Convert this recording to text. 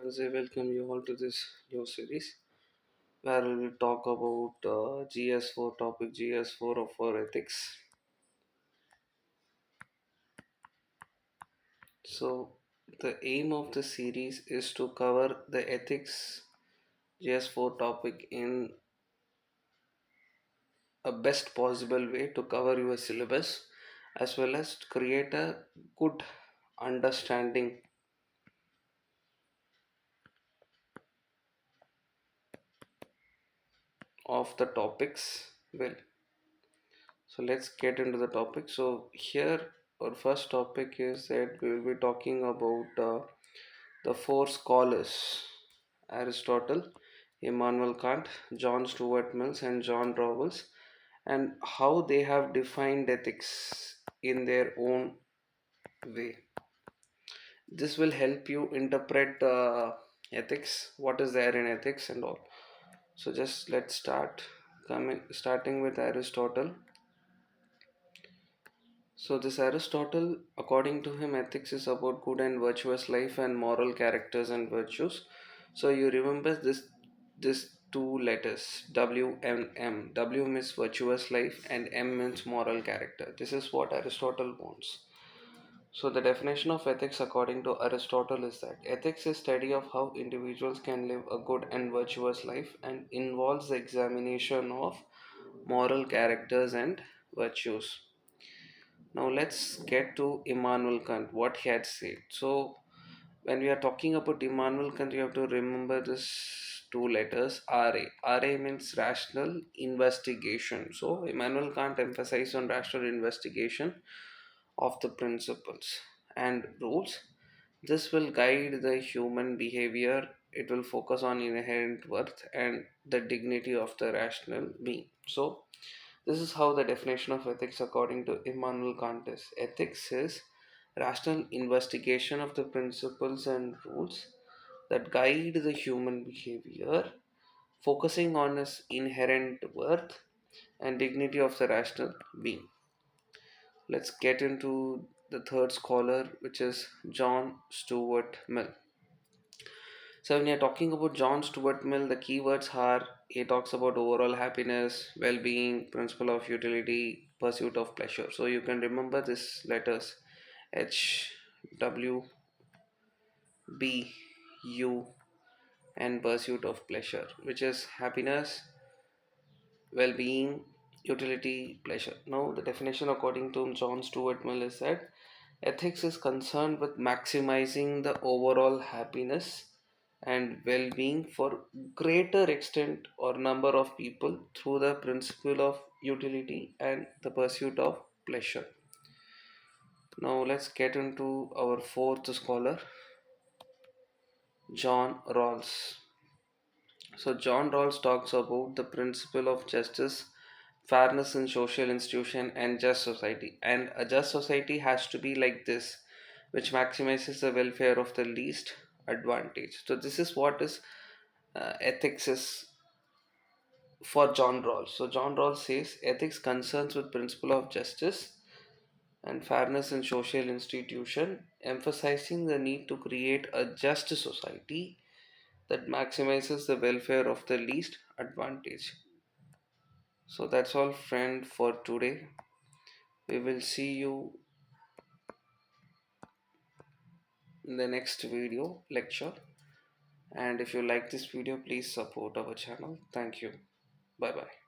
As I welcome you all to this new series where we will talk about GS4 topic GS4 of our ethics. So, the aim of the series is to cover the ethics GS4 topic in a best possible way to cover your syllabus as well as to create a good understanding of the topics. Well, so let's get into the topic. So here our first topic is that we will be talking about the four scholars: Aristotle, Immanuel Kant, John Stuart Mills, and John Rawls, and how they have defined ethics in their own way. This will help you interpret ethics, what is there in ethics, and all. So just let's start. Coming starting with Aristotle. So this Aristotle, according to him, ethics is about good and virtuous life and moral characters and virtues. So you remember this two letters W and M. W means virtuous life and M means moral character. This is what Aristotle wants. So the definition of ethics according to Aristotle is that ethics is study of how individuals can live a good and virtuous life and involves the examination of moral characters and virtues. Now let's get to Immanuel Kant, what he had said. So when we are talking about Immanuel Kant, you have to remember this two letters RA. RA means rational investigation. So Immanuel Kant emphasized on rational investigation of the principles and rules. This will guide the human behavior. It will focus on inherent worth and the dignity of the rational being. So this is how the definition of ethics according to Immanuel Kant is. Ethics is rational investigation of the principles and rules that guide the human behavior, focusing on its inherent worth and dignity of the rational being. Let's get into the third scholar, which is John Stuart Mill. So, when you're talking about John Stuart Mill, the keywords are he talks about overall happiness, well being, principle of utility, pursuit of pleasure. So, you can remember these letters H, W, B, U, and pursuit of pleasure, which is happiness, well being, utility, pleasure. Now, the definition according to John Stuart Mill is that ethics is concerned with maximizing the overall happiness and well being for greater extent or number of people through the principle of utility and the pursuit of pleasure. Now, let's get into our fourth scholar, John Rawls. So, John Rawls talks about the principle of justice, fairness in social institution, and just society. And a just society has to be like this, which maximizes the welfare of the least advantage. So, this is what is ethics is for John Rawls. So, John Rawls says ethics concerns with principle of justice and fairness in social institution, emphasizing the need to create a just society that maximizes the welfare of the least advantage. So that's all, friend, for today. We will see you in the next video lecture. And if you like this video, please support our channel. Thank you. Bye bye.